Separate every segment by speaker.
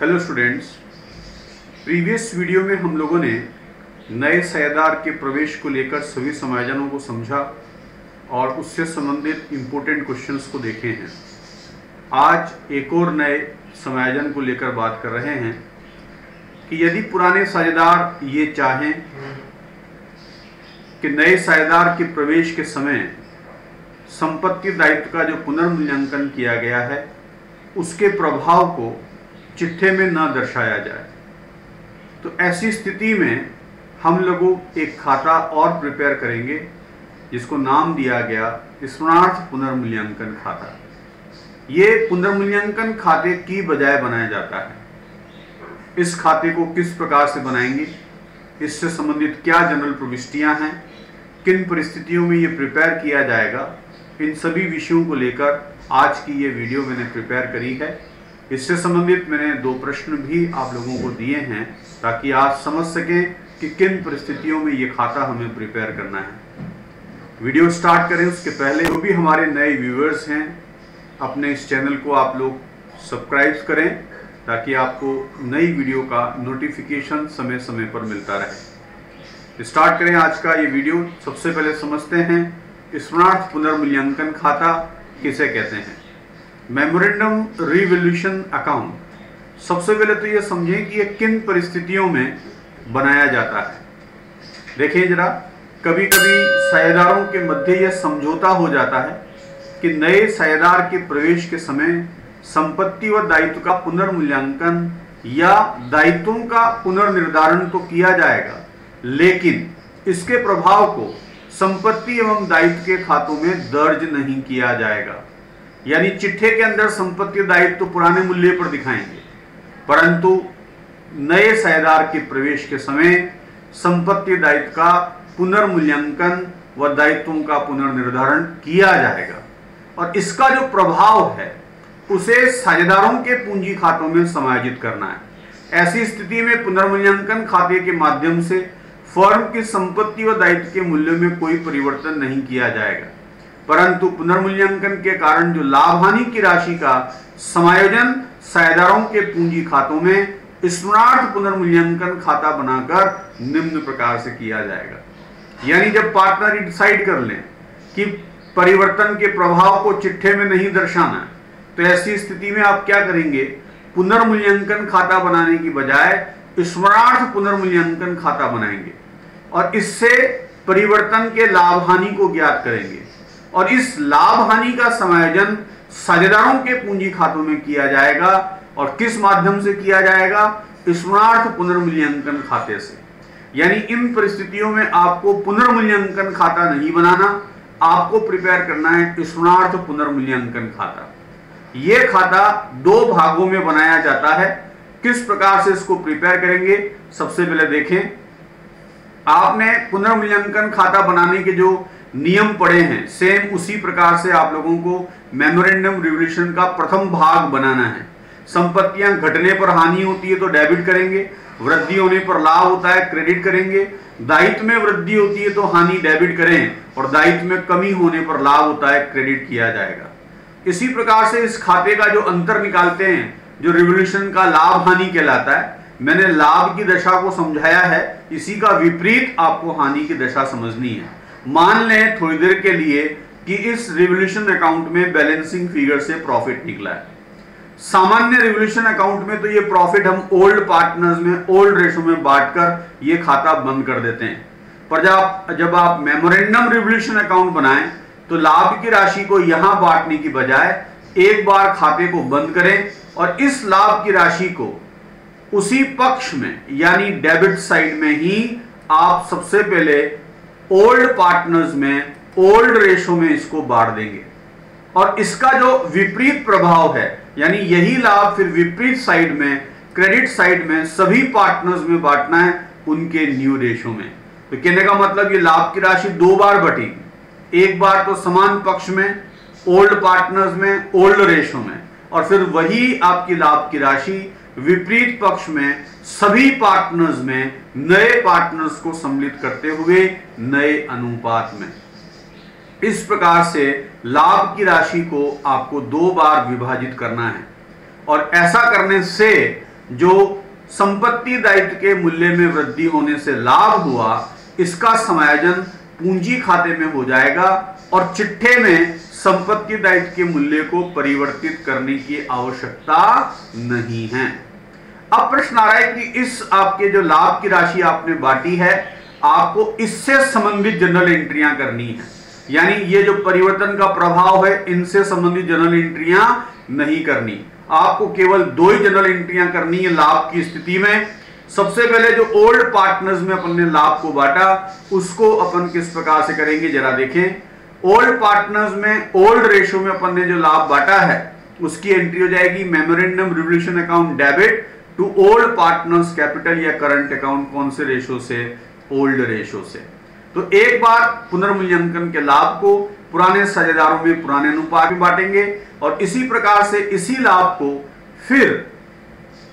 Speaker 1: Hello students, previous video में हम लोगों ने नए साझेदार के प्रवेश को लेकर सभी समायोजनों को समझा और उससे संबंधित इम्पोर्टेंट क्वेश्चंस को देखे हैं। आज एक और नए समायोजन को लेकर बात कर रहे हैं कि यदि पुराने साझेदार ये चाहें कि नए साझेदार के प्रवेश के समय संपत्ति दायित्व का जो पुनर्मूल्यांकन किया गया है उसके प्रभाव को चिट्ठे में न दर्शाया जाए, तो ऐसी स्थिति में हम लोग एक खाता और प्रिपेयर करेंगे जिसको नाम दिया गया स्मरणार्थ पुनर्मूल्यांकन खाता। ये पुनर्मूल्यांकन खाते की बजाय बनाया जाता है। इस खाते को किस प्रकार से बनाएंगे, इससे संबंधित क्या जनरल प्रविष्टियां हैं, किन परिस्थितियों में ये प्रिपेयर किया जाएगा, इन सभी विषयों को लेकर आज की ये वीडियो मैंने प्रिपेयर करी है। इससे संबंधित मैंने 2 प्रश्न भी आप लोगों को दिए हैं ताकि आप समझ सकें कि किन परिस्थितियों में ये खाता हमें प्रिपेयर करना है। वीडियो स्टार्ट करें उसके पहले जो भी हमारे नए व्यूअर्स हैं अपने इस चैनल को आप लोग सब्सक्राइब करें ताकि आपको नई वीडियो का नोटिफिकेशन समय समय पर मिलता रहे। स्टार्ट करें आज का ये वीडियो। सबसे पहले समझते हैं स्मरणार्थ पुनर्मूल्यांकन खाता किसे कहते हैं। मेमोरेंडम रिवॉल्यूशन अकाउंट, सबसे पहले तो ये समझें कि ये किन परिस्थितियों में बनाया जाता है। देखिए जरा, कभी कभी साझेदारों के मध्य यह समझौता हो जाता है कि नए साझेदार के प्रवेश के समय संपत्ति व दायित्व का पुनर्मूल्यांकन या दायित्वों का पुनर्निर्धारण तो किया जाएगा, लेकिन इसके प्रभाव को संपत्ति एवं दायित्व के खातों में दर्ज नहीं किया जाएगा। यानी चिट्ठे के अंदर संपत्ति दायित्व तो पुराने मूल्य पर दिखाएंगे, परंतु नए साझेदार के प्रवेश के समय संपत्ति दायित्व का पुनर्मूल्यांकन व दायित्वों का पुनर्निर्धारण किया जाएगा और इसका जो प्रभाव है उसे साझेदारों के पूंजी खातों में समायोजित करना है। ऐसी स्थिति में पुनर्मूल्यांकन खाते के माध्यम से फर्म की संपत्ति व दायित्व के मूल्यों में कोई परिवर्तन नहीं किया जाएगा, परंतु पुनर्मूल्यांकन के कारण जो लाभ हानि की राशि का समायोजन साझेदारों के पूंजी खातों में स्मरणार्थ पुनर्मूल्यांकन खाता बनाकर निम्न प्रकार से किया जाएगा। यानी जब पार्टनर डिसाइड कर लें कि परिवर्तन के प्रभाव को चिट्ठे में नहीं दर्शाना, तो ऐसी स्थिति में आप क्या करेंगे, पुनर्मूल्यांकन खाता बनाने की बजाय स्मरणार्थ पुनर्मूल्यांकन खाता बनाएंगे और इससे परिवर्तन के लाभ हानि को ज्ञात करेंगे और इस लाभ हानि का समायोजन साझेदारों के पूंजी खातों में किया जाएगा। और किस माध्यम से किया जाएगा, स्मरणार्थ पुनर्मूल्यांकन खाते से। यानी इन परिस्थितियों में आपको पुनर्मूल्यांकन खाता नहीं बनाना, आपको प्रिपेयर करना है स्मरणार्थ पुनर्मूल्यांकन खाता। यह खाता 2 भागों में बनाया जाता है। किस प्रकार से इसको प्रिपेयर करेंगे, सबसे पहले देखें। आपने पुनर्मूल्यांकन खाता बनाने के जो नियम पढ़े हैं, सेम उसी प्रकार से आप लोगों को मेमोरेंडम रिवॉल्यूशन का प्रथम भाग बनाना है। संपत्तियां घटने पर हानि होती है तो डेबिट करेंगे, वृद्धि होने पर लाभ होता है क्रेडिट करेंगे, दायित्व में वृद्धि होती है तो हानि डेबिट करें और दायित्व में कमी होने पर लाभ होता है क्रेडिट किया जाएगा। इसी प्रकार से इस खाते का जो अंतर निकालते हैं, जो रिवॉल्यूशन का लाभ हानि कहलाता है, मैंने लाभ की दशा को समझाया है, इसी का विपरीत आपको हानि की दशा समझनी है। मान लें थोड़ी देर के लिए कि इस रिवॉल्यूशन अकाउंट में बैलेंसिंग फिगर से प्रॉफिट निकला है। सामान्य रिवॉल्यूशन अकाउंट में तो ये प्रॉफिट हम ओल्ड पार्टनर्स में ओल्ड रेशो में बांटकर ये खाता बंद कर देते हैं, पर जब आप मेमोरेंडम रिवॉल्यूशन अकाउंट बनाएं तो लाभ की राशि को यहां बांटने की बजाय एक बार खाते को बंद करें और इस लाभ की राशि को उसी पक्ष में यानी डेबिट साइड में ही आप सबसे पहले ओल्ड पार्टनर्स में ओल्ड रेशो में इसको बांट देंगे और इसका जो विपरीत प्रभाव है, यानी यही लाभ फिर विपरीत साइड में क्रेडिट साइड में सभी पार्टनर्स में बांटना है उनके न्यू रेशो में। तो कहने का मतलब ये लाभ की राशि 2 बार बटेगी, एक बार तो समान पक्ष में ओल्ड पार्टनर्स में ओल्ड रेशो में और फिर वही आपकी लाभ की राशि विपरीत पक्ष में सभी पार्टनर्स में नए पार्टनर्स को सम्मिलित करते हुए नए अनुपात में। इस प्रकार से लाभ की राशि को आपको 2 बार विभाजित करना है और ऐसा करने से जो संपत्ति दायित्व के मूल्य में वृद्धि होने से लाभ हुआ, इसका समायोजन पूंजी खाते में हो जाएगा और चिट्ठे में संपत्ति दायित्व के मूल्य को परिवर्तित करने की आवश्यकता नहीं है। अब प्रश्न आ रहा है कि इस आपके जो लाभ की राशि आपने बांटी है, आपको इससे संबंधित जनरल एंट्रियां करनी है, यानी ये जो परिवर्तन का प्रभाव है इनसे संबंधित जनरल एंट्रियां नहीं करनी। आपको केवल 2 ही जनरल एंट्रियां करनी है लाभ की स्थिति में। सबसे पहले जो ओल्ड पार्टनर्स में अपन ने लाभ को बांटा, उसको अपन किस प्रकार से करेंगे जरा देखें। ओल्ड पार्टनर्स में ओल्ड रेशो में अपन ने जो लाभ बांटा है उसकी एंट्री हो जाएगी memorandum revolution account debit to old partners capital या करंट अकाउंट। कौन से रेशो से? ओल्ड रेशो से। तो एक बार पुनर्मूल्यांकन के लाभ को पुराने साझेदारों में पुराने अनुपात में बांटेंगे और इसी प्रकार से इसी लाभ को फिर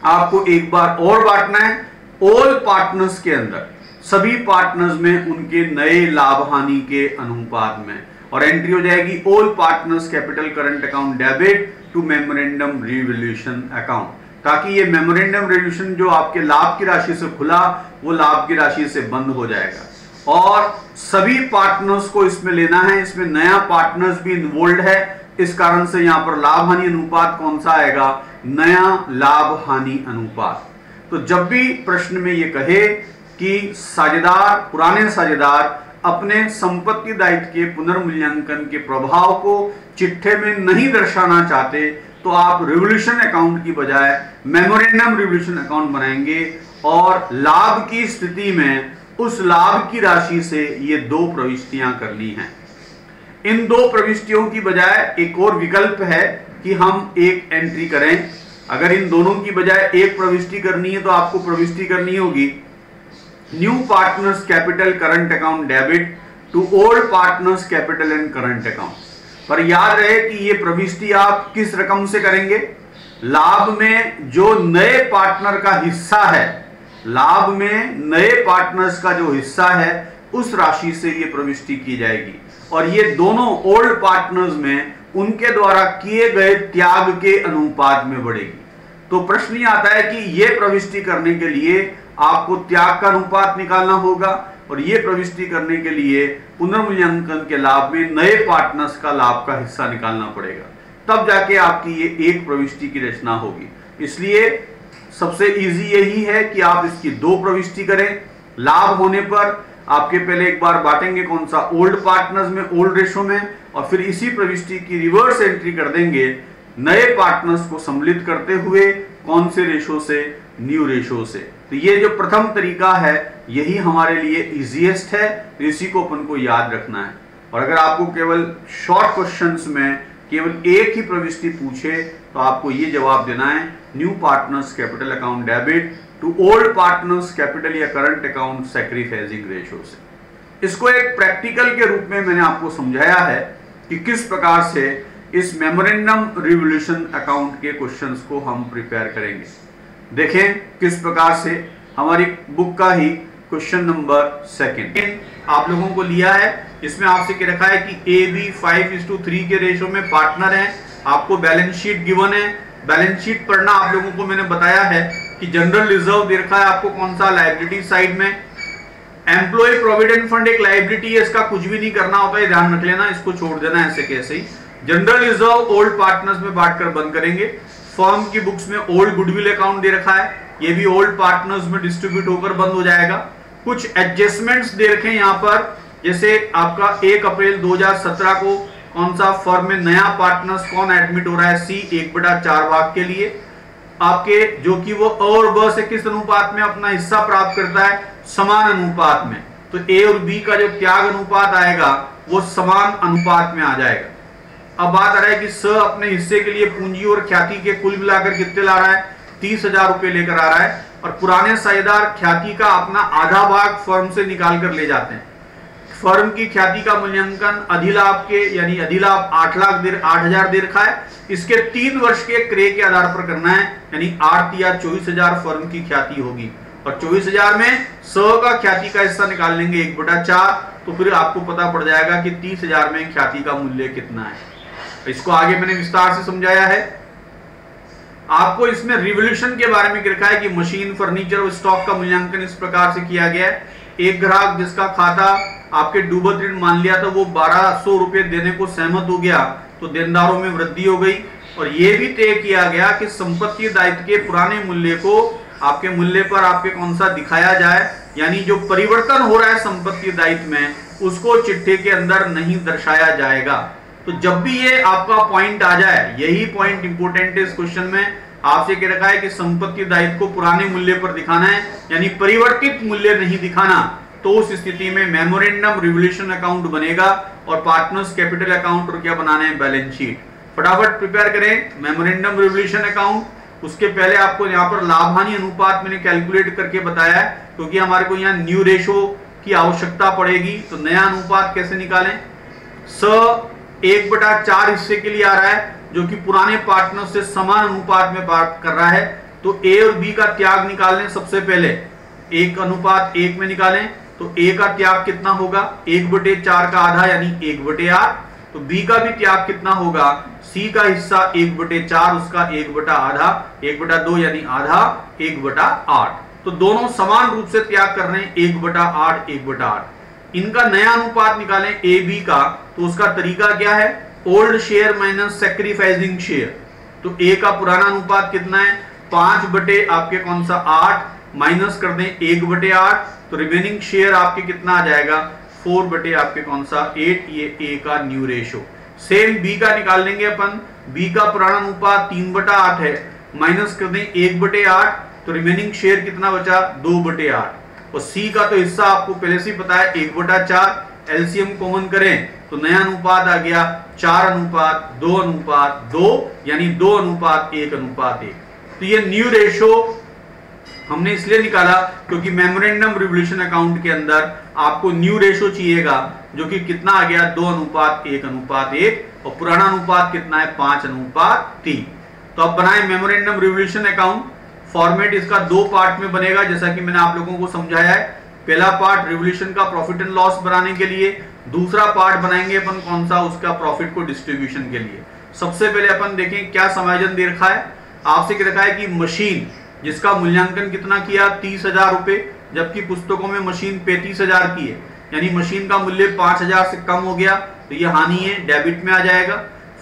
Speaker 1: आपको एक बार और बांटना है ओल्ड पार्टनर्स के अंदर, सभी पार्टनर्स में उनके नए लाभ हानि के अनुपात में, और एंट्री हो जाएगी old partners capital current account debit to memorandum revolution account, ताकि ये मेमोरेंडम रिवोल्यूशन जो आपके लाभ की राशि से खुला वो लाभ की राशि से बंद हो जाएगा। और सभी पार्टनर्स को इसमें लेना है, इसमें नया पार्टनर्स भी इन्वॉल्व है, इस कारण से यहां पर लाभ हानि अनुपात कौन सा आएगा? नया लाभ हानि अनुपात। तो जब भी प्रश्न में ये कहे कि साझेदार, पुराने साझेदार अपने संपत्ति दायित्व के पुनर्मूल्यांकन के प्रभाव को चिट्ठे में नहीं दर्शाना चाहते, तो आप रिवोल्यूशन अकाउंट की बजाय मेमोरेंडम रिवोल्यूशन अकाउंट बनाएंगे और लाभ की स्थिति में उस लाभ की राशि से ये 2 प्रविष्टियां करनी हैं। इन 2 प्रविष्टियों की बजाय एक और विकल्प है कि हम एक एंट्री करें। अगर इन दोनों की बजाय एक प्रविष्टि करनी है तो आपको प्रविष्टि करनी होगी new partners capital current account debit to old partners capital and current account. पर याद रहे कि ये प्रविष्टि आप किस रकम से करेंगे? लाभ में जो नए पार्टनर का हिस्सा है, लाभ में नए पार्टनर्स का जो हिस्सा है उस राशि से ये प्रविष्टि की जाएगी और ये दोनों ओल्ड पार्टनर्स में उनके द्वारा किए गए त्याग के अनुपात में बढ़ेगी। तो प्रश्न ये आता है कि ये प्रविष्टि करने के लिए आपको त्याग का अनुपात निकालना होगा और ये प्रविष्टि करने के लिए पुनर्मूल्यांकन के लाभ में नए पार्टनर्स का लाभ का हिस्सा निकालना पड़ेगा, तब जाके आपकी ये एक प्रविष्टि की रचना होगी। इसलिए सबसे इजी यही है कि आप इसकी 2 प्रविष्टि करें। लाभ होने पर आपके पहले एक बार बांटेंगे कौन सा? ओल्ड पार्टनर्स में ओल्ड रेशो में, और फिर इसी प्रविष्टि की रिवर्स एंट्री कर देंगे नए पार्टनर्स को सम्मिलित करते हुए कौन से रेशो से? न्यू रेशो से। तो ये जो प्रथम तरीका है यही हमारे लिए इजीएस्ट है, तो इसी को अपन को याद रखना है। और अगर आपको केवल शॉर्ट क्वेश्चंस में केवल एक ही प्रविष्टि पूछे तो आपको ये जवाब देना है new partners capital account debit to old partners capital या करंट अकाउंट सैक्रिफाइसिंग रेशो से। इसको एक प्रैक्टिकल के रूप में मैंने आपको समझाया है कि किस प्रकार से इस मेमोरेंडम रिवोल्यूशन अकाउंट के क्वेश्चंस को हम प्रिपेयर करेंगे। देखें किस प्रकार से हमारी बुक का ही क्वेश्चन नंबर 2 आप लोगों को लिया है। इसमें आपसे क्या रखा है कि AB 5:3 के रेशो में पार्टनर है। आपको बैलेंस शीट गिवन है। बैलेंस शीट पढ़ना आप लोगों को मैंने बताया है कि जनरल रिजर्व दे रखा है आपको कौन सा? लायबिलिटी साइड में। एम्प्लॉय प्रोविडेंट फंड एक लायबिलिटी है, इसका कुछ भी नहीं करना होता है, ध्यान रख लेना, इसको छोड़ देना ऐसे कैसे ही। जनरल रिजर्व ओल्ड पार्टनर्स में बांटकर बंद करेंगे। फर्म की बुक्स में ओल्ड गुडविल अकाउंट दे रखा है, ये भी ओल्ड पार्टनर्स में डिस्ट्रीब्यूट होकर बंद हो जाएगा। कुछ एडजस्टमेंट्स दे रखे हैं यहाँ पर, जैसे आपका 1 अप्रैल 2017 को कौन सा फर्म में नया पार्टनर्स कौन एडमिट हो रहा है? C 1/4 भाग के लिए आपके, जो कि वो और ब से किस अनुपात में अपना हिस्सा प्राप्त करता है? समान अनुपात में। तो A और B का जो त्याग अनुपात आएगा वो समान अनुपात में आ जाएगा। अब बात आ रहा है कि स अपने हिस्से के लिए पूंजी और ख्याति के कुल मिलाकर कितने ला रहा है? 30,000 रुपए लेकर आ रहा है और पुराने साझेदार ख्याति का अपना आधा भाग फर्म से निकाल कर ले जाते हैं। फर्म की ख्याति का मूल्यांकन अधिलाभ के, यानी अधिलाभ 8,000 दे रखा है, इसके 3 वर्ष के क्रय के आधार पर करना है, यानी 8 या 24,000 फर्म की ख्याति होगी और 24,000 में 100 का ख्याति का हिस्सा निकाल लेंगे 1/4, तो फिर आपको पता पड़ जाएगा कि 30,000 में ख्याति का मूल्य कितना है। इसको आगे मैंने विस्तार से समझाया है। आपको इसमें रिवोल्यूशन के बारे में लिखा है कि मशीन, फर्नीचर और स्टॉक का मूल्यांकन इस प्रकार से किया गया है। एक ग्राहक जिसका खाता आपके डूबत ऋण मान लिया था वो 1200 रुपए देने को सहमत हो गया, तो देनदारों में वृद्धि हो गई। और यह भी तय किया गया कि संपत्ति दायित्व के पुराने मूल्य को आपके मूल्य पर आपके कौन सा दिखाया जाए, यानी जो परिवर्तन हो रहा है संपत्ति दायित्व में उसको चिट्ठे के अंदर नहीं दर्शाया जाएगा। तो जब भी ये आपका पॉइंट आ जाए, यही पॉइंट इंपोर्टेंट है इस क्वेश्चन में, आपसे कह रखा है कि संपत्ति दायित्व को पुराने मूल्य पर दिखाना है, यानी परिवर्तित मूल्य नहीं दिखाना, तो उस स्थिति में मेमोरेंडम रिवोल्यूशन अकाउंट बनेगा और पार्टनर्स कैपिटल अकाउंट और क्या बनाना है, बैलेंस शीट। फटाफट प्रिपेयर करें मेमोरेंडम रिवोल्यूशन अकाउंट। उसके पहले आपको यहाँ पर लाभ हानि अनुपात मैंने कैलकुलेट करके बताया है, क्योंकि हमारे को यहाँ न्यू रेशो की आवश्यकता पड़ेगी। तो नया अनुपात कैसे निकालें, 1/4 हिस्से के लिए आ रहा है, जो कि पुराने पार्टनर से समान अनुपात में बात कर रहा है। तो ए और बी का त्याग निकाल लें। सबसे पहले 1:1 में निकालें, तो ए का त्याग कितना होगा, 1/4 का आधा यानी 1/8। तो बी का भी त्याग कितना होगा, सी का हिस्सा 1/4, उसका 1/2, 1/2 यानी आधा 1/8। तो दोनों समान रूप से त्याग कर रहे हैं, 1/8 1/8। इनका नया अनुपात निकालें ए बी का, तो उसका तरीका क्या है, old share minus sacrificing share. तो ए का पुराना अनुपात कितना है, 5 आपके कौन सा 8 माइनस कर दें 1/8, तो रिमेनिंग शेयर आपके कितना आ जाएगा, 4 आपके कौन सा 8। ये ए का न्यू रेशो। सेम बी का निकाल लेंगे अपन। बी का पुराना अनुपात 3/8 है, माइनस कर दें 1/8, तो रिमेनिंग शेयर कितना बचा, 2/8। और सी का तो हिस्सा आपको पहले से ही पता है 1/4। एलसीएम कॉमन करें तो नया अनुपात आ गया 4:2:2, यानी 2:1:1। तो ये न्यू रेशो हमने इसलिए निकाला क्योंकि मेमोरेंडम रिवोल्यूशन अकाउंट के अंदर आपको न्यू रेशो चाहिएगा, जो कि कितना आ गया 2:1:1, और पुराना अनुपात कितना है 5:3। तो अब बनाए मेमोरेंडम रिवोल्यूशन अकाउंट। फॉर्मेट इसका 2 पार्ट में बनेगा, जैसा कि मैंने आप लोगों को समझाया है। पहला पार्ट रिवोल्यूशन का प्रॉफिट एंड लॉस बनाने के लिए, दूसरा पार्ट बनाएंगे अपन कौन सा, उसका प्रॉफिट को डिस्ट्रीब्यूशन के लिए। सबसे पहले अपन देखें क्या समायोजन दे रखा है। आपसे कह रखा है कि मशीन जिसका मूल्यांकन कितना किया 30,000 रुपए, जबकि पुस्तकों में मशीन 35,000 की है, यानी मशीन का मूल्य 5,000 से कम हो गया, तो ये हानि है, डेबिट में आ जाएगा।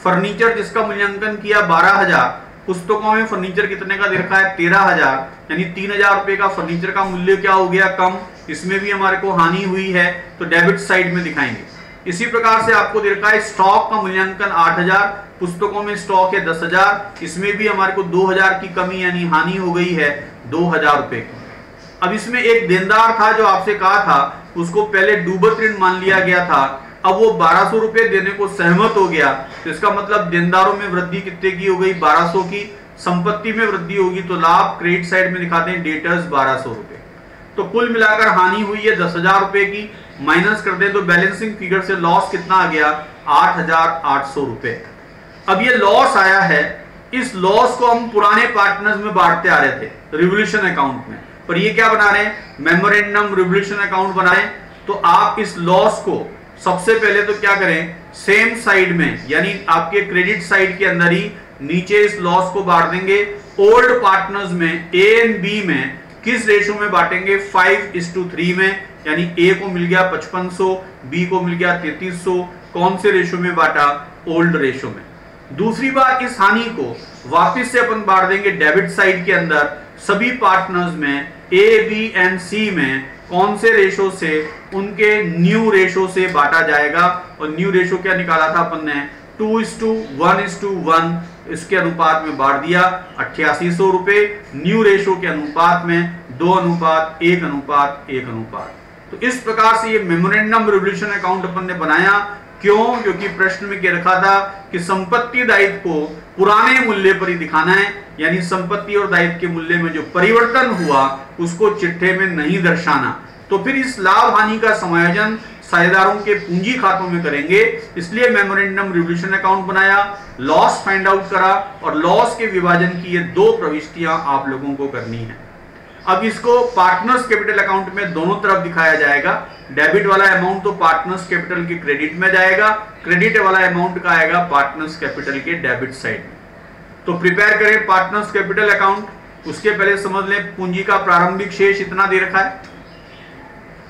Speaker 1: फर्नीचर जिसका मूल्यांकन किया 12,000, पुस्तकों में फर्नीचर कितने का दे रखा है 13,000, यानी 3,000 रुपए का फर्नीचर का मूल्य क्या हो गया, कम। इसमें भी हमारे को हानि हुई है, तो डेबिट साइड में दिखाएंगे। इसी प्रकार से आपको दे रखा है स्टॉक का मूल्यांकन 8,000, पुस्तकों में स्टॉक है 10,000, इसमें भी हमारे को 2,000 की कमी यानी हानि हो गई है 2,000 रुपए की। अब इसमें एक देनदार था जो आपसे कहा था, उसको पहले डूबत ऋण मान लिया गया था, अब वो 1200 रुपए देने को सहमत हो गया, तो इसका मतलब देनदारों में वृद्धि कितने की हो गई, 1200 की। संपत्ति में वृद्धि होगी तो लाभ क्रेडिट साइड में दिखाते हैं, डेटर्स 1200 रुपए। तो कुल मिलाकर हानि हुई है 10,000 रुपए की, माइनस कर दे तो बैलेंसिंग फिगर से लॉस कितना आ गया 8,800 रुपए। अब ये लॉस आया है, इस लॉस को हम पुराने पार्टनर्स में बांटते आ रहे थे रिवोल्यूशन अकाउंट में, पर ये क्या बना रहे हैं, मेमोरेंडम रिवोल्यूशन अकाउंट बनाए। तो आप इस लॉस को सबसे पहले तो क्या करें, सेम साइड में यानी आपके क्रेडिट साइड के अंदर ही नीचे इस लॉस को बांट देंगे। ओल्ड पार्टनर्स में ए एंड बी में किस रेशो में बांटेंगे, 5:3 में, यानी ए को मिल गया 5500, बी को मिल गया 3300। कौन से रेशो में बांटा, ओल्ड रेशो में। दूसरी बार इस हानि को वापस से अपन बांट देंगे डेबिट साइड के अंदर सभी पार्टनर्स में, ए बी एंड सी में कौन से रेशो से, उनके न्यू रेशो से बांटा जाएगा। और न्यू रेशो क्या निकाला था अपन ने, 2:1:1, इसके अनुपात में बांट दिया 8800 रुपए, न्यू रेशो के अनुपात में 2:1:1। तो इस प्रकार से ये मेमोरेंडम रिवोल्यूशन अकाउंट अपन ने बनाया। क्यों, क्योंकि प्रश्न में क्या रखा था कि संपत्ति दायित्व को पुराने मूल्य पर ही दिखाना है, यानी संपत्ति और दायित्व के मूल्य में जो परिवर्तन हुआ उसको चिट्ठे में नहीं दर्शाना। तो फिर इस लाभ हानि का समायोजन साझेदारों के पूंजी खातों में करेंगे, इसलिए मेमोरेंडम रिवोल्यूशन अकाउंट बनाया, लॉस फाइंड आउट करा, और लॉस के विभाजन की ये 2 प्रविष्टियां आप लोगों को करनी है। अब इसको पार्टनर्स कैपिटल अकाउंट में दोनों तरफ दिखाया जाएगा। डेबिट वाला अमाउंट तो पार्टनर्स कैपिटल के क्रेडिट में जाएगा, क्रेडिट वाला अमाउंट का आएगा पार्टनर्स कैपिटल के डेबिट साइड में। तो प्रिपेयर करें पार्टनर्स कैपिटल अकाउंट। उसके पहले समझ लें पूंजी का प्रारंभिक शेष इतना दे रखा है।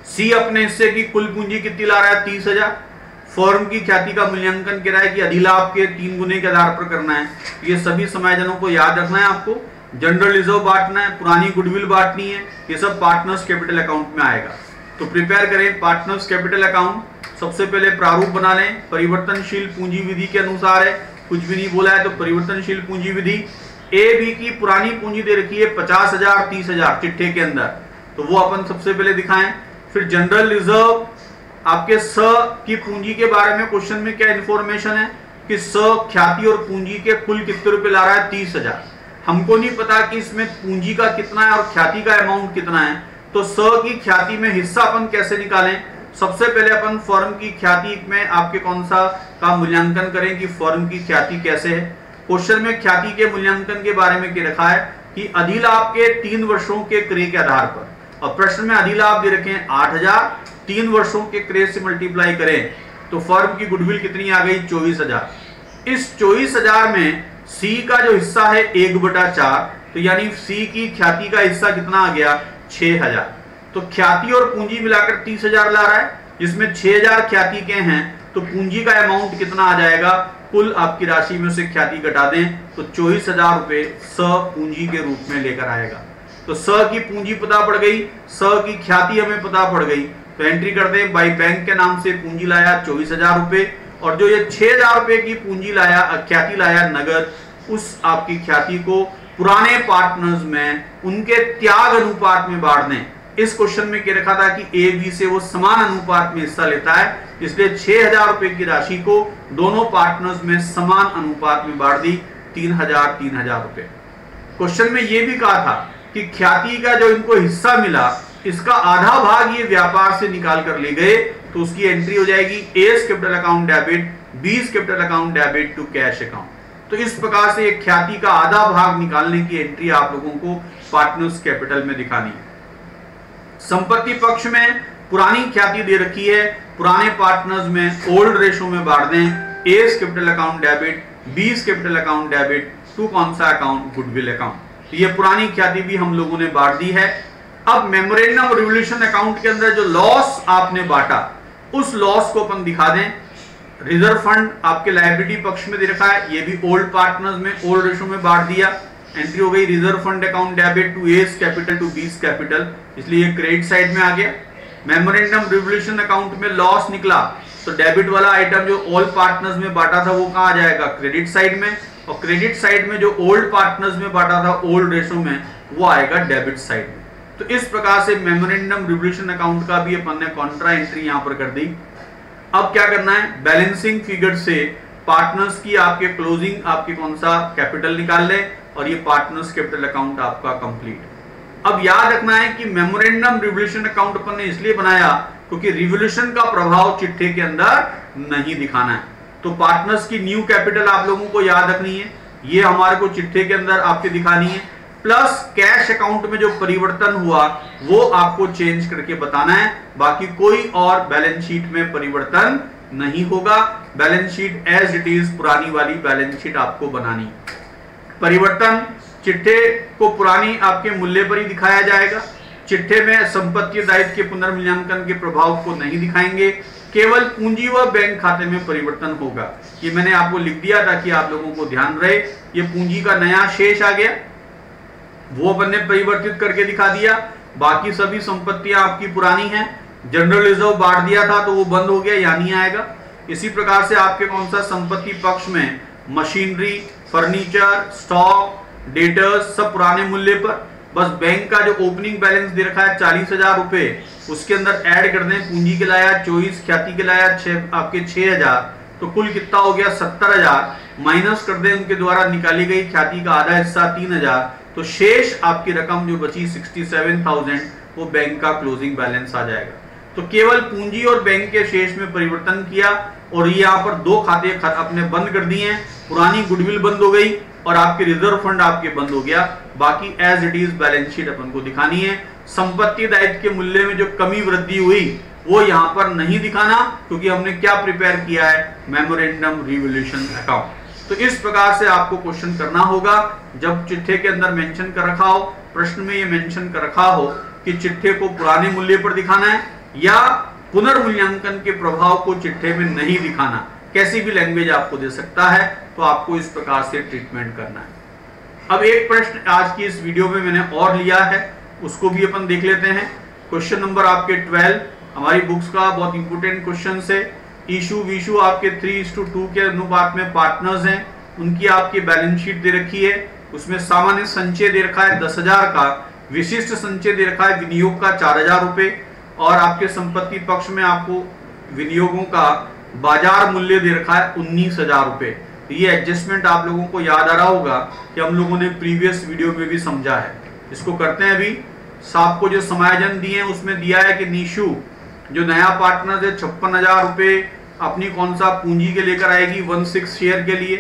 Speaker 1: सी अपने हिस्से की कुल पूंजी कितनी ला रहा है, 30,000। फर्म की ख्याति का मूल्यांकन किया है कि अधिलाभ के 3 गुने के आधार पर करना है। ये सभी समायोजनों को याद रखना है आपको। जनरल रिजर्व बांटना है, पुरानी गुडविल बांटनी है, ये सब पार्टनर्स कैपिटल अकाउंट में आएगा। तो प्रिपेयर करें पार्टनर्स कैपिटल अकाउंट। सबसे पहले प्रारूप बना लें, परिवर्तनशील पूंजी विधि के अनुसार है, कुछ भी नहीं बोला है तो परिवर्तनशील पूंजी विधि। ए बी की पुरानी पूंजी दे रखी है 50,000 30,000 चिट्ठे के अंदर, तो वो अपन सबसे पहले दिखाएं। फिर जनरल रिजर्व आपके स की पूंजी के बारे में क्वेश्चन में क्या इंफॉर्मेशन है कि स ख्याति और पूंजी के कुल कितने रुपए ला रहा है, 30,000। हमको नहीं पता कि इसमें पूंजी का कितना है और ख्याति का अमाउंट कितना है, तो स की ख्याति में हिस्सा अपन कैसे निकालें। सबसे पहले अपन फर्म की ख्याति में आपके कौन सा का मूल्यांकन करें कि फर्म की ख्याति कैसे है। क्वेश्चन में ख्याति के मूल्यांकन के बारे में क्या रखा है कि अधिलाभ के 3 वर्षों के क्रय के आधार पर, और प्रश्न में अधिलाभ दे रखे हैं 8,000, 3 वर्षों के क्रय से मल्टीप्लाई करें तो फर्म की गुडविल कितनी आ गई, 24,000। इस 24,000 में सी का जो हिस्सा है 1/4, तो यानी सी की ख्याति का हिस्सा कितना आ गया, 6,000। तो ख्याति और पूंजी मिलाकर 30,000 ला रहा है, जिसमें 6,000 ख्याति के हैं, तो पूंजी का अमाउंट कितना आ जाएगा, कुल आपकी राशि में से ख्याति घटा दें तो 24,000 रुपए स पूंजी के रूप में लेकर आएगा। तो स की पूंजी पता पड़ गई, स की ख्याति हमें पता पड़ गई, तो एंट्री कर दें बाई बैंक के नाम से पूंजी लाया 24,000 रुपए, और जो ये 6,000 रुपए की पूंजी लाया ख्याति लाया नगद, उस आपकी ख्याति को पुराने पार्टनर्स में उनके त्याग अनुपात में बांट दें। इस क्वेश्चन में क्या रखा था कि ए बी से वो समान अनुपात में हिस्सा लेता है, इसलिए 6,000 रुपए की राशि को दोनों पार्टनर्स में समान अनुपात में बांट दी, 3,000 रुपए। क्वेश्चन में ये भी कहा था कि ख्याति का जो इनको हिस्सा मिला, इसका आधा भाग ये व्यापार से निकाल कर ले गए, तो उसकी एंट्री हो जाएगी A's capital account debit, B's capital account debit to cash account. तो इस प्रकार से एक ख्याति का आधा भाग निकालने की एंट्री आप लोगों को पार्टनर्स कैपिटल में दिखानी है। संपत्ति पक्ष में पुरानी ख्याति दे रखी है, पुराने पार्टनर्स में ओल्ड रेशो में बांट दें, A's capital account debit, B's capital account debit to कौन सा अकाउंट, गुडविल अकाउंट। तो ये पुरानी ख्याति भी हम लोगों ने बांट दी है। अब मेमोरेंडम रिवोल्यूशन अकाउंट के अंदर जो लॉस आपने बांटा, उस लॉस को अपन दिखा दें। रिजर्व फंड आपके लायबिलिटी पक्ष में दे रखा है, ये भी ओल्ड पार्टनर्स में ओल्ड रेशो में बांट दिया। एंट्री हो गई reserve fund account debit to A's capital to B's capital, इसलिए ये क्रेडिट साइड में आ गया। मेमोरेंडम रिवोल्यूशन अकाउंट में लॉस निकला, तो डेबिट वाला आइटम जो ऑल पार्टनर्स में बांटा था वो कहाँ आ जाएगा, क्रेडिट साइड में, और क्रेडिट साइड में जो ओल्ड पार्टनर्स में बांटा था ओल्ड रेशो में, वो आएगा डेबिट साइड में। तो इस प्रकार से मेमोरेंडम रिवोल्यूशन अकाउंट का भी अपन ने कॉन्ट्रा एंट्री यहां पर कर दी। अब क्या करना है, बैलेंसिंग फिगर से पार्टनर्स की आपके क्लोजिंग आपके कौन सा कैपिटल निकाल ले, और ये पार्टनर्स कैपिटल अकाउंट आपका कंप्लीट। अब याद रखना है कि मेमोरेंडम रिवोल्यूशन अकाउंट अपन ने इसलिए बनाया क्योंकि रिवोल्यूशन का प्रभाव चिट्ठे के अंदर नहीं दिखाना है। तो पार्टनर्स की न्यू कैपिटल आप लोगों को याद रखनी है, ये हमारे को चिट्ठे के अंदर आपके दिखानी है, प्लस कैश अकाउंट में जो परिवर्तन हुआ वो आपको चेंज करके बताना है। बाकी कोई और बैलेंस शीट में परिवर्तन नहीं होगा, balance sheet as it is पुरानी वाली बैलेंस शीट आपको बनानी। परिवर्तन चिट्ठे को पुरानी आपके मूल्य पर ही दिखाया जाएगा। चिट्ठे में संपत्ति दायित्व के पुनर्मूल्यांकन के प्रभाव को नहीं दिखाएंगे, केवल पूंजी व बैंक खाते में परिवर्तन होगा। ये मैंने आपको लिख दिया ताकि आप लोगों को ध्यान रहे। ये पूंजी का नया शेष आ गया, वो अपन ने परिवर्तित करके दिखा दिया। बाकी सभी संपत्तियां आपकी पुरानी हैं। जनरल रिजर्व बांट दिया था तो वो बंद हो गया, यहाँ नहीं आएगा। इसी प्रकार से आपके कौन सा संपत्ति पक्ष में मशीनरी, फर्नीचर, स्टॉक, डेटर्स सब पुराने मूल्य पर। बस बैंक का जो ओपनिंग बैलेंस दे रखा है 40,000 रुपए, उसके अंदर ऐड कर दें पूंजी के लाया 24, ख्याति के लाया आपके 6,000, तो कुल कितना हो गया 70,000। माइनस कर दें उनके द्वारा निकाली गई ख्याति का आधा हिस्सा 3,000, तो शेष आपकी रकम जो बची 67,000 वो बैंक का क्लोजिंग बैलेंस आ जाएगा। तो केवल पूंजी और बैंक के शेष में परिवर्तन किया, और ये यहाँ पर दो खाते अपने बंद कर दिए हैं। पुरानी गुडविल बंद हो गई और आपके रिजर्व फंड आपके बंद हो गया। बाकी as it is balance sheet अपन को दिखानी है। संपत्ति दायित्व के मूल्य में जो कमी वृद्धि हुई वो यहाँ पर नहीं दिखाना, क्योंकि हमने क्या प्रिपेयर किया है, मेमोरेंडम रिवोल्यूशन अकाउंट। तो इस प्रकार से आपको क्वेश्चन करना होगा। जब चिट्ठे के अंदर मेंशन कर रखा हो, प्रश्न में ये मेंशन कर रखा हो कि चिट्ठे को पुराने मूल्य पर दिखाना है या पुनर्मूल्यांकन के प्रभाव को चिट्ठे में नहीं दिखाना, कैसी भी लैंग्वेज आपको दे सकता है, तो आपको इस प्रकार से ट्रीटमेंट करना है। अब एक प्रश्न आज की इस वीडियो में मैंने और लिया है, उसको भी अपन देख लेते हैं। क्वेश्चन नंबर आपके 12 हमारी बुक्स का बहुत इंपोर्टेंट क्वेश्चन है। इशू विशु आपके 3:2 के अनुपात में पार्टनर्स हैं, उनकी आपकी बैलेंस शीट दे रखी है। उसमें सामान्य संचय दे रखा है 10,000 का, विशिष्ट संचय दे रखा है विनियोग का 4,000 रुपए, और आपके संपत्ति पक्ष में आपको विनियोगों का बाजार मूल्य दे रखा है 19,000 रुपए। ये एडजस्टमेंट आप लोगों को याद आ रहा होगा कि हम लोगों ने प्रीवियस वीडियो में भी समझा है। इसको करते हैं अभी। आपको जो समायोजन दिए हैं उसमें दिया है कि निशु जो नया पार्टनर है 56,000 रुपए अपनी कौन सा पूंजी के लेकर आएगी 16 शेयर के लिए।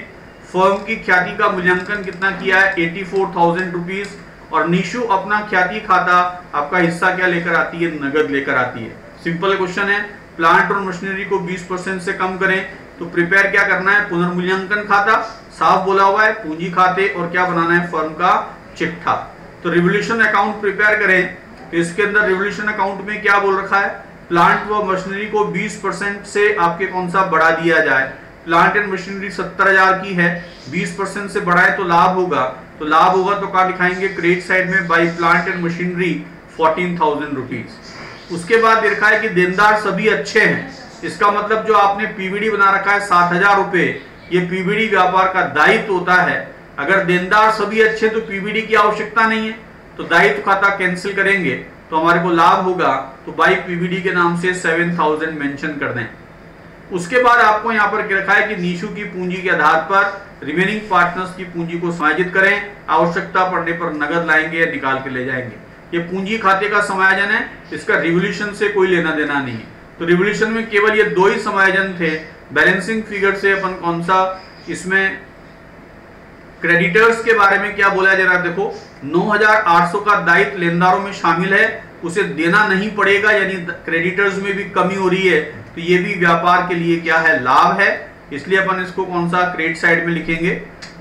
Speaker 1: फर्म की ख्याति का मूल्यांकन कितना किया है 84,000 रुपीज, और निशु अपना ख्याति खाता आपका हिस्सा क्या लेकर आती है, नगद लेकर आती है। सिंपल क्वेश्चन है। प्लांट और मशीनरी को 20% से कम करें, तो प्रिपेयर क्या करना है, पुनर्मूल्यांकन खाता, साफ बोला हुआ है, पूंजी खाते, और क्या बनाना है, फर्म का चिट्ठा। तो रिवोल्यूशन अकाउंट प्रिपेयर करें, तो इसके अंदर रिवोल्यूशन अकाउंट में क्या बोल रखा है, प्लांट व मशीनरी को 20% से आपके कौन सा बढ़ा दिया जाए। प्लांट एंड मशीनरी 70,000 की है, 20% से बढ़ाए तो लाभ होगा, तो लाभ होगा तो क्या दिखाएंगे, क्रेडिट साइड में by plant and machinery 14,000 rupees. उसके बाद देखा है कि देनदार सभी अच्छे हैं, इसका मतलब जो आपने पीवीडी बना रखा है 7,000 रुपए, ये पीवीडी व्यापार का दायित्व होता है। अगर देनदार सभी अच्छे तो पीवीडी की आवश्यकता नहीं है, तो दायित्व खाता कैंसिल करेंगे तो हमारे को लाभ होगा, तो बाई पीवीडी के नाम से 7,000 मेंशन कर दें। उसके बाद आपको यहाँ पर रखा है कि निशु की पूंजी के आधार पर रिमेनिंग पार्टनर्स की पूंजी को समायोजित करें, आवश्यकता पड़ने पर नगद लाएंगे या निकाल के ले जाएंगे। ये पूंजी खाते का समायोजन है, इसका रिवोल्यूशन से कोई लेना देना नहीं है। तो रिवोल्यूशन में केवल ये दो ही समायोजन थे। बैलेंसिंग फिगर से अपन कौन सा, इसमें क्रेडिटर्स के बारे में क्या बोला जा रहा है, देखो 9,800 का दायित्व लेनदारों में शामिल है, उसे देना नहीं पड़ेगा, यानी क्रेडिटर्स में भी कमी हो रही है, तो ये भी व्यापार के लिए क्या है, लाभ है, इसलिए अपन इसको कौन सा, क्रेडिट साइड में लिखेंगे।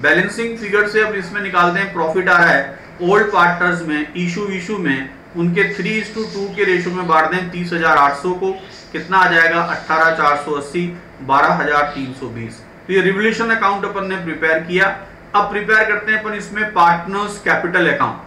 Speaker 1: बैलेंसिंग फिगर से अब इसमें निकालते हैं, प्रॉफिट आ रहा है ओल्ड पार्टनर्स में, इशू विशु में, उनके 3:2 के रेशो में बांट दें 30,800 को, कितना आ जाएगा 18,480, 12,320। तो ये रिवोल्यूशन अकाउंट अपन ने प्रिपेयर किया। अब प्रिपेयर करते हैं अपन इसमें partners capital account.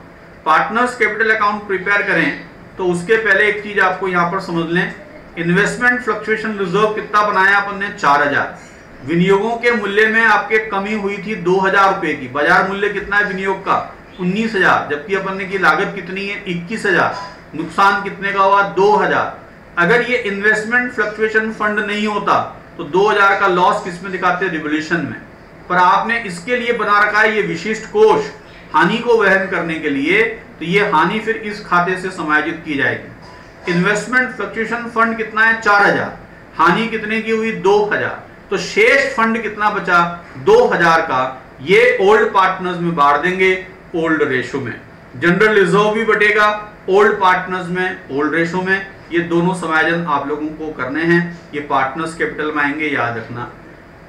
Speaker 1: Partners capital account prepare करें तो उसके पहले एक चीज आपको यहाँ पर समझ लें, इन्वेस्टमेंट फ्लक्चुएशन रिजर्व कितना बनाया अपन ने, 4,000। विनियोगों के मूल्य में आपके कमी हुई थी 2,000 रुपए की, बाजार मूल्य कितना है विनियोग का 19,000, जबकि अपन ने की लागत कितनी है 21,000, नुकसान कितने का हुआ 2,000। अगर ये इन्वेस्टमेंट फ्लक्चुएशन फंड नहीं होता तो 2,000 का लॉस किसमें दिखाते, रिवोल्यूशन में, पर आपने इसके लिए बना रखा है ये विशिष्ट कोष हानि को वहन करने के लिए, तो ये हानि फिर इस खाते से समायोजित की जाएगी। इन्वेस्टमेंट फ्लक्चुएशन फंड कितना है 4,000, हानि कितने की हुई 2,000, तो शेष फंड कितना बचा 2,000 का, ये ओल्ड पार्टनर्स में बांट देंगे ओल्ड रेशो में। जनरल रिजर्व भी बटेगा ओल्ड पार्टनर्स में, ओल्ड रेशो में। ये दोनों समायोजन आप लोगों को करने हैं, ये पार्टनर्स कैपिटल में आएंगे, याद रखना।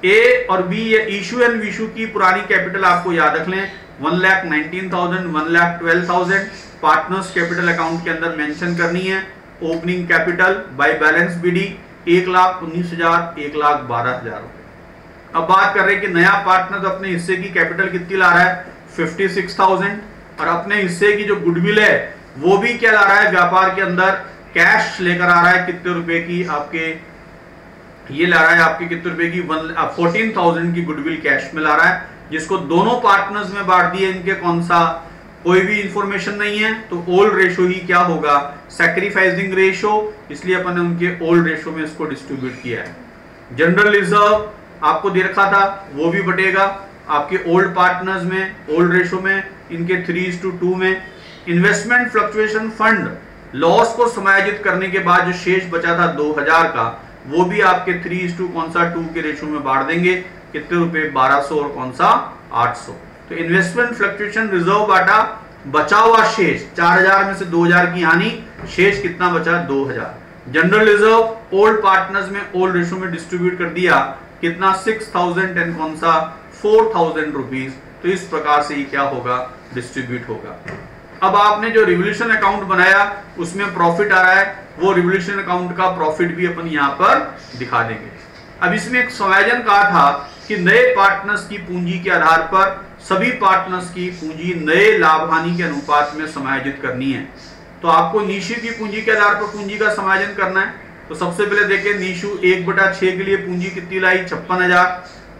Speaker 1: ए और बी, ये इशू एंड विशु की पुरानी कैपिटल आपको याद रख लें, 1,19,000, 1,12,000 पार्टनर्स कैपिटल अकाउंट के अंदर मेंशन करनी है। Opening capital by balance BD 1,19,000, 1,12,000 रुपए। अब बात कर रहे हैं कि नया पार्टनर अपने हिस्से की कैपिटल कितनी ला रहा है 56,000, और अपने हिस्से की जो गुडविल है वो भी क्या ला रहा है, व्यापार के अंदर कैश लेकर आ रहा है, कितने रुपए की आपके, ये ला रहा है आपके कितने रुपए की 14,000 की गुडविल कैश में ला रहा है, जिसको दोनों पार्टनर्स में बांट दिए। इनके कौन सा, कोई भी इंफॉर्मेशन नहीं है, तो ओल्ड रेशो ही क्या होगा, सैक्रिफाइसिंग रेशो, इसलिए अपन ने उनके ओल्ड रेशो में इसको डिस्ट्रीब्यूट किया है। जनरल रिजर्व आपको दे रखा था, वो भी बटेगा आपके ओल्ड पार्टनर्स में, ओल्ड रेशो में, इनके 3:2 में। इन्वेस्टमेंट फ्लक्चुएशन फंड लॉस को समायोजित करने के बाद जो शेष बचा था 2,000 का, वो भी आपके 3:2 के रेशो में बांट देंगे, कितने रुपए 1,200 और कौन सा 800। तो इन्वेस्टमेंट फ्लक्चुएशन रिजर्व बांटा, बचा हुआ शेष 4,000 में से 2,000 की हानि, शेष कितना बचा 2,000। जनरल रिजर्व ओल्ड पार्टनर्स में ओल्ड रेशो में डिस्ट्रीब्यूट कर दिया, कितना 6,000 एंड कौन सा 4,000 रुपीज। तो इस प्रकार से ये क्या होगा, डिस्ट्रीब्यूट होगा। अब आपने जो रिवोल्यूशन अकाउंट बनाया उसमें प्रॉफिट आ रहा है, वो रिवोल्यूशन अकाउंट का प्रॉफिट भी अपन यहाँ पर दिखा देंगे। अब इसमें एक समायोजन कहा था कि नए पार्टनर्स की पूंजी के आधार पर सभी पार्टनर्स की पूंजी नए लाभ हानि के अनुपात में समायोजित करनी है। तो आपको नीशू की पूंजी के आधार पर पूंजी का समायोजन करना है। तो सबसे पहले देखें, नीशू 1/6 के लिए पूंजी कितनी लाई, 56,000।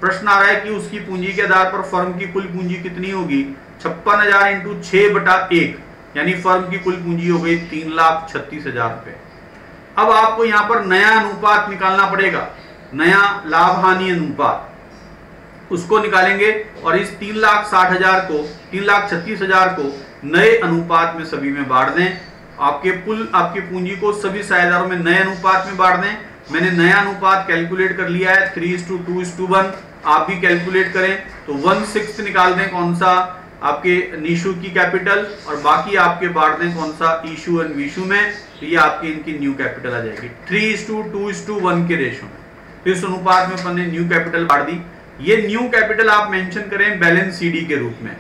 Speaker 1: प्रश्न आ रहा है कि उसकी पूंजी के आधार पर फर्म की कुल पूंजी कितनी होगी, 56,000 इंटू 6/1, यानी फर्म की कुल पूंजी हो गई 3,36,000 रुपए। अब आपको यहाँ पर नया अनुपात निकालना पड़ेगा, नया लाभ हानि अनुपात, उसको निकालेंगे और इस 3,60,000 को 3,36,000 को नए अनुपात में सभी में बांट दें। आपकी पूंजी को सभी साझेदारों में नए अनुपात में बांट दें। मैंने नया अनुपात कैलकुलेट कर लिया है 3:2:1। आप भी कैलकुलेट करें तो 1/6 निकाल दें कौन सा, आपके नीशू की कैपिटल, और बाकी आपके बांट दें कौन सा, ईशू एंड वीशू में। तो ये आपकी इनकी न्यू कैपिटल आ जाएगी 3:2:1 के रेशो में। तो इस अनुपात में अपन ने न्यू कैपिटल बांट दी। ये न्यू कैपिटल आप मेंशन करें बैलेंस सीडी के रूप में।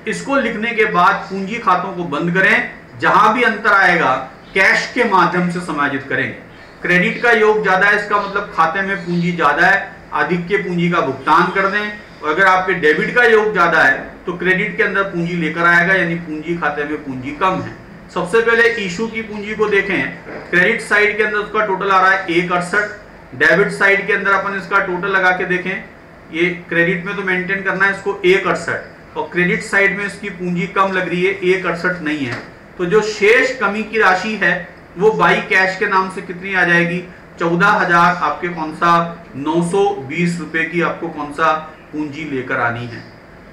Speaker 1: इसको लिखने के बाद पूंजी खातों को बंद करें, जहां भी अंतर आएगा कैश के माध्यम से समायोजित करेंगे। क्रेडिट का योग ज्यादा है, इसका मतलब खाते में पूंजी ज्यादा है, आधिक्य पूंजी का भुगतान कर दें। और अगर आपके डेबिट का योग ज्यादा है तो क्रेडिट के अंदर पूंजी लेकर आएगा, यानी पूंजी खाते में पूंजी कम है। सबसे पहले इशू की पूंजी को देखें, क्रेडिट साइड के अंदर उसका टोटल आ रहा है 168, डेबिट साइड के अंदर अपन इसका टोटल लगा के देखें, ये क्रेडिट में तो मेंटेन करना है इसको 168, और क्रेडिट साइड में इसकी पूंजी कम लग रही है, 168 नहीं है। तो जो शेष कमी की राशि है वो बाई कैश के नाम से कितनी आ जाएगी, 14,000 आपके कौन सा 920 रुपए की आपको कौन सा पूंजी लेकर आनी है।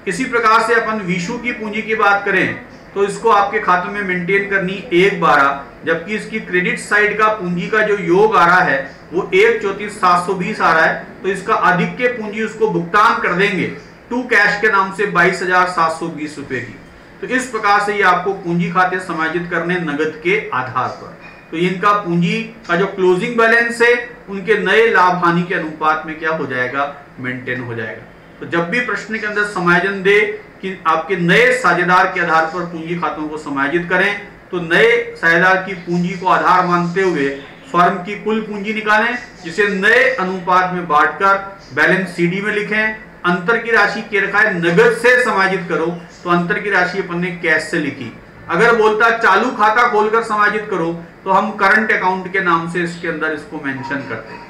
Speaker 1: इसी प्रकार से अपन विशु की पूंजी की बात करें तो इसको आपके खाते में मेंटेन करनी 1/12, जबकि इसकी क्रेडिट साइड का पूंजी का जो योग आ रहा है वो 1/34,720 आ रहा है। तो इसका आधिक्य पूंजी उसको भुगतान कर देंगे टू कैश के नाम से 22,720 रुपए की। तो इस प्रकार से ये आपको पूंजी खाते समायोजित करने नगद के आधार पर। तो इनका पूंजी का जो क्लोजिंग बैलेंस है उनके नए लाभ हानि के अनुपात में क्या हो जाएगा, मेंटेन हो जाएगा। तो जब भी प्रश्न के अंदर समायोजन दे कि आपके नए साझेदार के आधार पर पूंजी खातों को समायोजित करें, तो नए साझेदार की पूंजी को आधार मानते हुए फर्म की कुल पूंजी निकालें, जिसे नए अनुपात में बांटकर बैलेंस सीडी में लिखें। अंतर की राशि के रखा है नगद से समायोजित करो, तो अंतर की राशि अपन ने कैश से लिखी। अगर बोलता चालू खाता खोलकर समायोजित करो तो हम करंट अकाउंट के नाम से इसके अंदर इसको मेंशन करते हैं।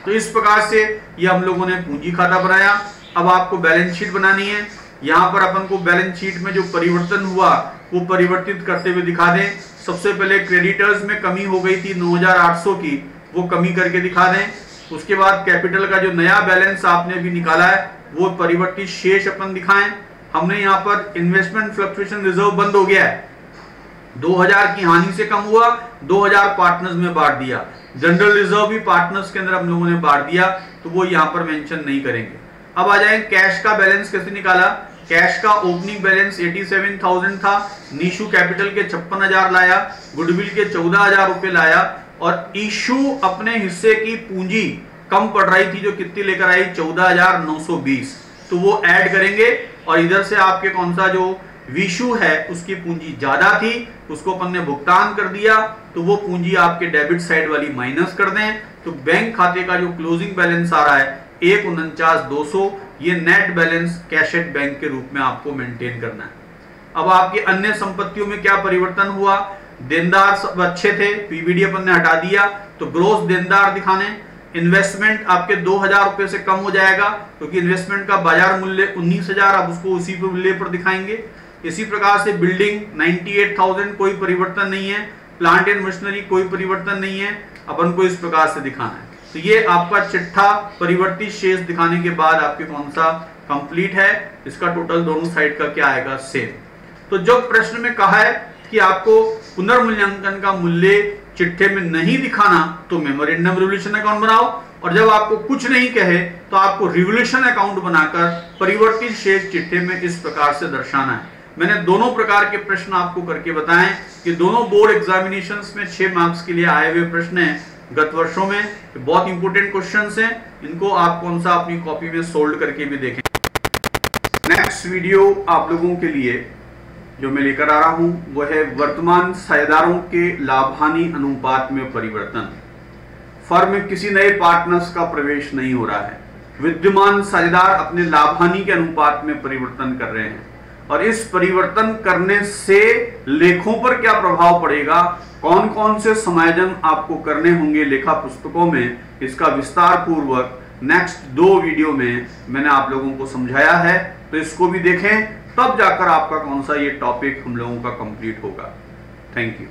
Speaker 1: तो इस प्रकार से ये हम लोगों ने पूंजी खाता बनाया। अब आपको बैलेंस शीट बनानी है। यहाँ पर अपन को बैलेंस शीट में जो परिवर्तन हुआ वो परिवर्तित करते हुए दिखा दें। सबसे पहले क्रेडिटर्स में कमी हो गई थी 9,800 की, वो कमी करके दिखा दें। उसके बाद कैपिटल का जो नया बैलेंस आपने भी निकाला है वो परिवर्तित शेष अपन दिखाएं। हमने यहाँ पर इन्वेस्टमेंट फ्लक्चुएशन रिजर्व बंद हो गया है, 2,000 की हानि से कम हुआ, 2,000 पार्टनर्स में बांट दिया। जनरल रिजर्व भी पार्टनर्स के अंदर हम लोगों ने बांट दिया, तो वो यहाँ पर मेंशन नहीं करेंगे। अब आ जाए कैश का बैलेंस कैसे निकाला। कैश का ओपनिंग बैलेंस 87,000 था, नीशू कैपिटल के 56,000 लाया, गुडविल के 14,000 रुपए लाया, और इशू अपने हिस्से की पूंजी कम पड़ रही थी जो कितनी लेकर आई 14,920, तो वो ऐड करेंगे। और इधर से आपके कौन सा जो विशु है उसकी पूंजी ज्यादा थी, उसको अपन ने भुगतान कर दिया, तो वो पूंजी आपके डेबिट साइड वाली माइनस कर दें। तो बैंक खाते का जो क्लोजिंग बैलेंस आ रहा है 1,49,200, ये net balance cash at bank के रूप में आपको मेंटेन करना है। अब आपकी अन्य संपत्तियों में क्या परिवर्तन हुआ, देनदार सब अच्छे थे, पीवीडी अपन ने हटा दिया, तो ग्रोस देनदार दिखाने। इन्वेस्टमेंट आपके 2,000 रुपए से कम हो जाएगा क्योंकि इन्वेस्टमेंट का बाजार मूल्य 19,000, अब उसको उसी मूल्य पर दिखाएंगे। इसी प्रकार से बिल्डिंग 98,000, कोई परिवर्तन नहीं है। प्लांट एंड मशीनरी कोई परिवर्तन नहीं है, अपन को इस प्रकार से दिखाना है। तो ये आपका चिट्ठा परिवर्तित शेष दिखाने के बाद आपके कौन सा कंप्लीट है, इसका टोटल दोनों साइड का क्या आएगा, सेम। तो जो प्रश्न में कहा है कि आपको पुनर्मूल्यांकन का मूल्य चिट्ठे में नहीं दिखाना तो मेमोरेंडम रिवोल्यूशन अकाउंट बनाओ, और जब आपको कुछ नहीं कहे तो आपको रिवोल्यूशन अकाउंट बनाकर परिवर्तित शेष चिट्ठे में इस प्रकार से दर्शाना है। मैंने दोनों प्रकार के प्रश्न आपको करके बताएं कि दोनों बोर्ड एग्जामिनेशंस में 6 मार्क्स के लिए आए हुए प्रश्न हैं गत वर्षों में, बहुत इंपोर्टेंट क्वेश्चंस हैं। इनको आप कौन सा अपनी कॉपी में सोल्व करके भी देखें। नेक्स्ट वीडियो आप लोगों के लिए जो मैं लेकर आ रहा हूं वो है वर्तमान साझेदारों के लाभ हानि अनुपात में परिवर्तन। फर्म में किसी नए पार्टनर्स का प्रवेश नहीं हो रहा है, विद्यमान साझेदार अपने लाभ हानि के अनुपात में परिवर्तन कर रहे हैं और इस परिवर्तन करने से लेखों पर क्या प्रभाव पड़ेगा, कौन कौन से समायोजन आपको करने होंगे लेखा पुस्तकों में, इसका विस्तार पूर्वक नेक्स्ट 2 वीडियो में मैंने आप लोगों को समझाया है। तो इसको भी देखें, तब जाकर आपका कौन सा ये टॉपिक हम लोगों का कंप्लीट होगा। Thank you.